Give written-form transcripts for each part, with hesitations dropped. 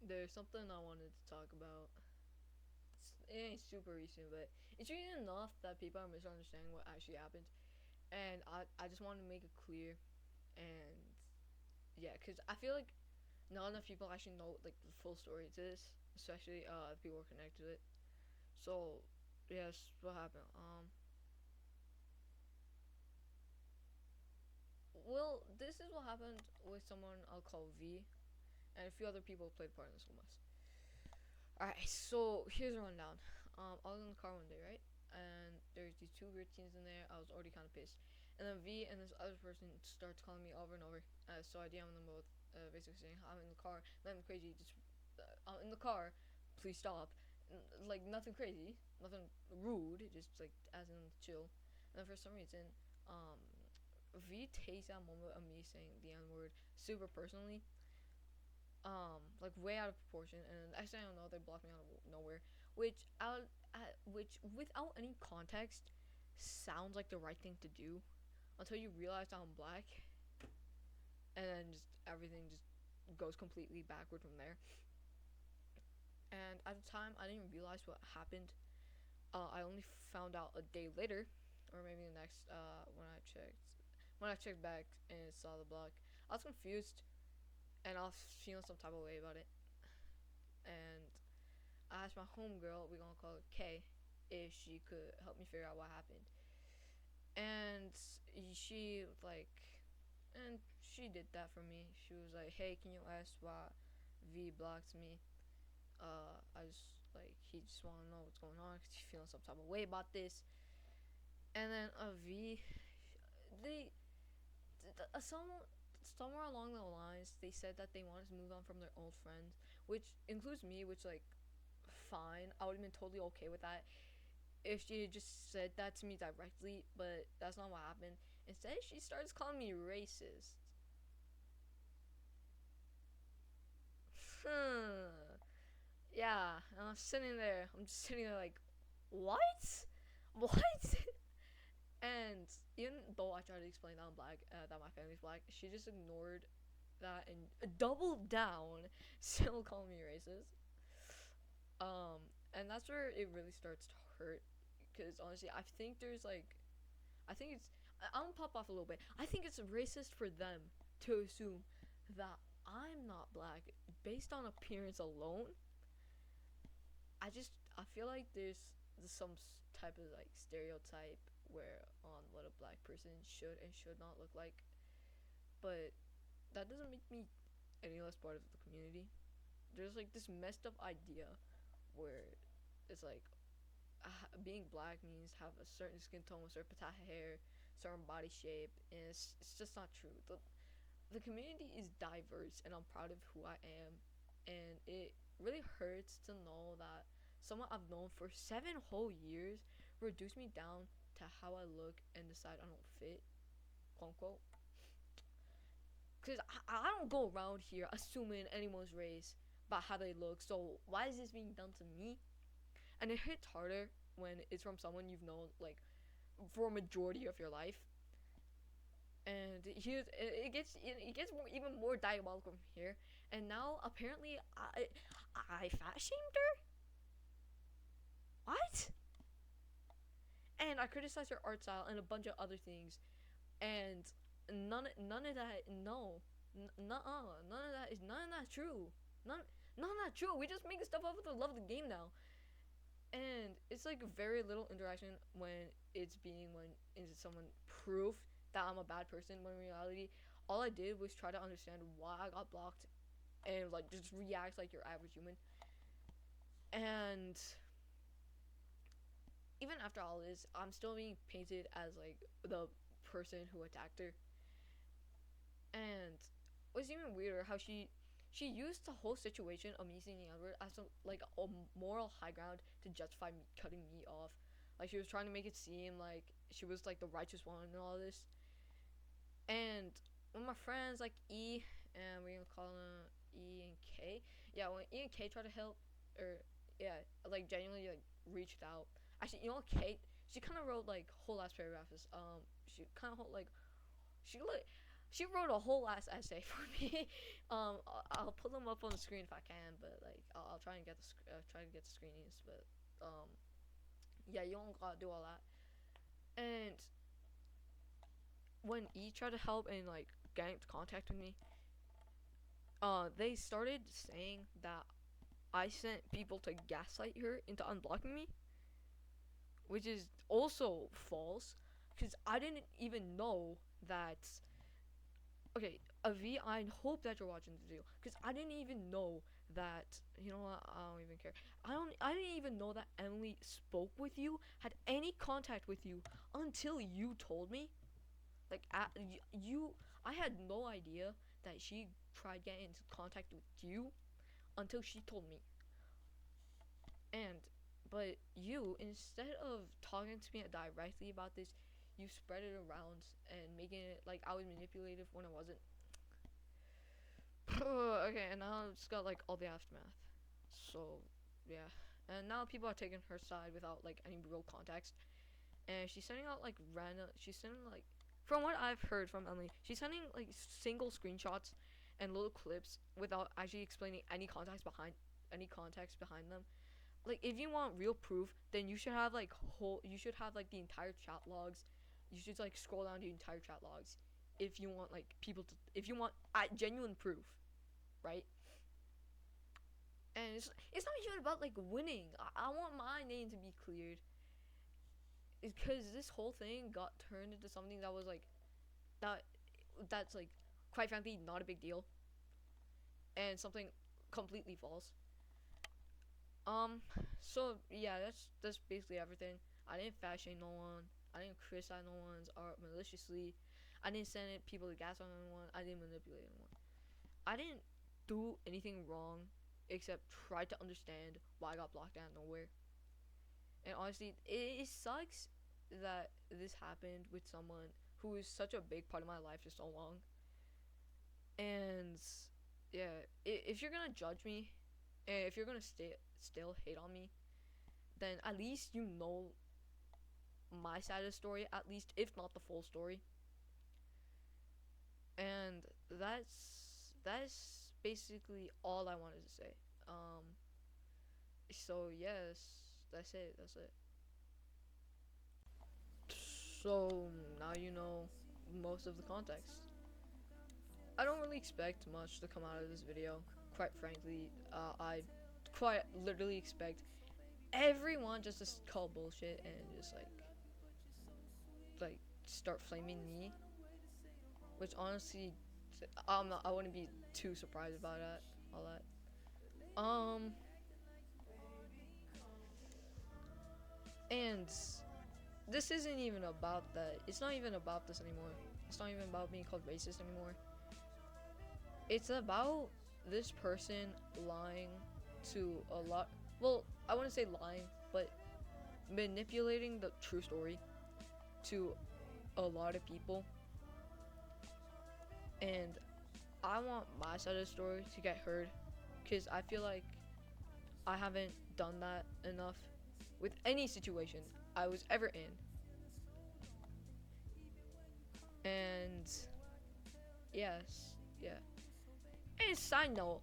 There's something I wanted to talk about. It ain't super recent, but it's recent enough that people are misunderstanding what actually happened. And I just want to make it clear. And yeah, because I feel like not enough people actually know like the full story to this, especially if people are connected to it. So, yes, what happened? Well, this is what happened with someone I'll call V, and a few other people played part in this with us. Alright, so here's a rundown. I was in the car one day, right? And there's these two weird teens in there. I was already kind of pissed. And then V and this other person starts calling me over and over. So I DM them both, basically saying, I'm in the car, nothing crazy, just, I'm in the car, please stop. Like, nothing crazy, nothing rude, just like, as in chill. And then for some reason, um, V takes that moment of me saying the N word super personally, like way out of proportion, and next thing I don't know, they block me out of nowhere, which without any context sounds like the right thing to do, until you realize I'm black, and then just everything just goes completely backward from there. And at the time, I didn't realize what happened. I only found out a day later, or maybe the next when I checked back and saw the block. I was confused, and I was feeling some type of way about it. And I asked my homegirl, we're gonna call her K, if she could help me figure out what happened. And she like, and she did that for me. She was like, "Hey, can you ask why V blocked me? I just like he just want to know what's going on because he's feeling some type of way about this." And then V, they, somewhere along the lines, they said that they wanted to move on from their old friends, which includes me, which like fine. I would have been totally okay with that if she had just said that to me directly, but that's not what happened. Instead, she starts calling me racist. Hmm. Yeah, and I'm sitting there. I'm just sitting there like, what? What? And even though I tried to explain that I'm black, that my family's black, she just ignored that and doubled down, still calling me racist. Um, and that's where it really starts to hurt. Because honestly, I think there's like, I think it's, I'm gonna pop off a little bit. I think it's racist for them to assume that I'm not black based on appearance alone. I feel like there's some type of like stereotype where on what a black person should and should not look like, but that doesn't make me any less part of the community. There's like this messed up idea where it's like being black means have a certain skin tone, certain patch hair, certain body shape, and it's just not true. The community is diverse, and I'm proud of who I am, and it really hurts to know that someone I've known for 7 whole years reduced me down to how I look and decide I don't fit, quote unquote. Because I don't go around here assuming anyone's race by how they look. So why is this being done to me? And it hits harder when it's from someone you've known like for a majority of your life. And here's it gets even more diabolical from here. And now apparently I fat shamed her. What? And I criticized her art style and a bunch of other things. And none of that, no, none of that true. None of that true. We just making stuff up with the love of the game now. And it's like very little interaction when is someone proof that I'm a bad person, when in reality all I did was try to understand why I got blocked and like just react like your average human. And even after all this, I'm still being painted as like the person who attacked her. And what's even weirder, how she used the whole situation of me seeing Edward as a moral high ground to justify me cutting me off. Like she was trying to make it seem like she was like the righteous one and all this. And when my friends like E, and we're gonna call them E and K, yeah, when E and K tried to help, or yeah, like genuinely like reached out. Actually, you know what, Kate, she kind of wrote like whole last paragraphs. She kind of like she like She wrote a whole ass essay for me. I'll put them up on the screen if I can, but like I'll try and get the screenies. But yeah, you don't gotta do all that. And when E tried to help and like get into contact with me, they started saying that I sent people to gaslight her into unblocking me, which is also false, because I didn't even know that. Okay, Avi, I hope that you're watching the video, because I didn't even know that. You know what? I don't even care. I didn't even know that Emily spoke with you, had any contact with you until you told me. Like, I had no idea that she tried getting into contact with you until she told me. But you, instead of talking to me directly about this, you spread it around and making it like I was manipulative when I wasn't. Okay, and now it's got like all the aftermath. So, yeah. And now people are taking her side without like any real context. And she's sending out like from what I've heard from Emily, she's sending like single screenshots and little clips without actually explaining any context behind them. Like, if you want real proof, then you should have like the entire chat logs. You should like scroll down the entire chat logs if you want like if you want genuine proof, right? And it's not even about like winning. I want my name to be cleared. It's because this whole thing got turned into something that was like that's like quite frankly not a big deal, and something completely false. So yeah, that's basically everything. I didn't fat shame no one. I didn't criticize no one's art maliciously. I didn't send it people to gas on anyone. I didn't manipulate anyone. I didn't do anything wrong except try to understand why I got blocked out of nowhere. And honestly, it sucks that this happened with someone who is such a big part of my life for so long. And yeah, if you're gonna judge me, and if you're gonna still hate on me, then at least you know my side of the story, at least if not the full story. And that's basically all I wanted to say. So yes, that's it. So now you know most of the context. I don't really expect much to come out of this video. Quite frankly, I quite literally expect everyone just to call bullshit and just like start flaming me, which honestly, I wouldn't be too surprised about all that. And this isn't even about that. It's not even about this anymore. It's not even about being called racist anymore. It's about this person lying to a lot. Well, I wouldn't say lying, but manipulating the true story to a lot of people. And I want my side of the story to get heard, because I feel like I haven't done that enough with any situation I was ever in. And yes, yeah. And side note,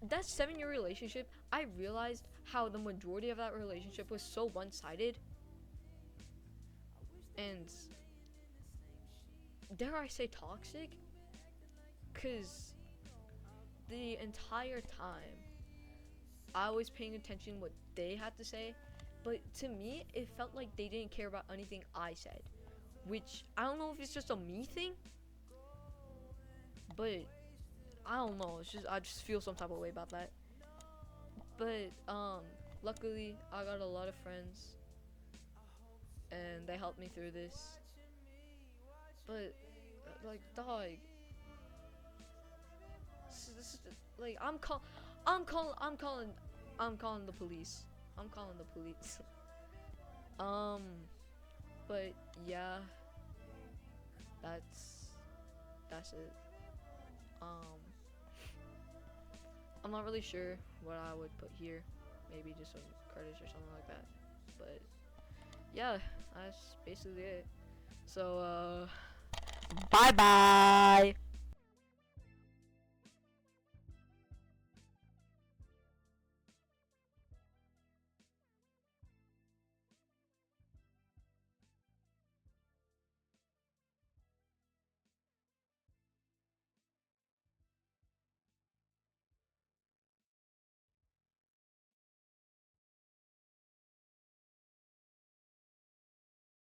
that 7-year relationship, I realized how the majority of that relationship was so one-sided. And dare I say toxic? Because the entire time, I was paying attention what they had to say, but to me, it felt like they didn't care about anything I said. Which, I don't know if it's just a me thing, but I don't know, I just feel some type of way about that. But, luckily, I got a lot of friends, and they helped me through this. But, like, dog, this is like, I'm calling the police. But yeah, that's it. I'm not really sure what I would put here. Maybe just some credits or something like that. But yeah, that's basically it. So Bye bye.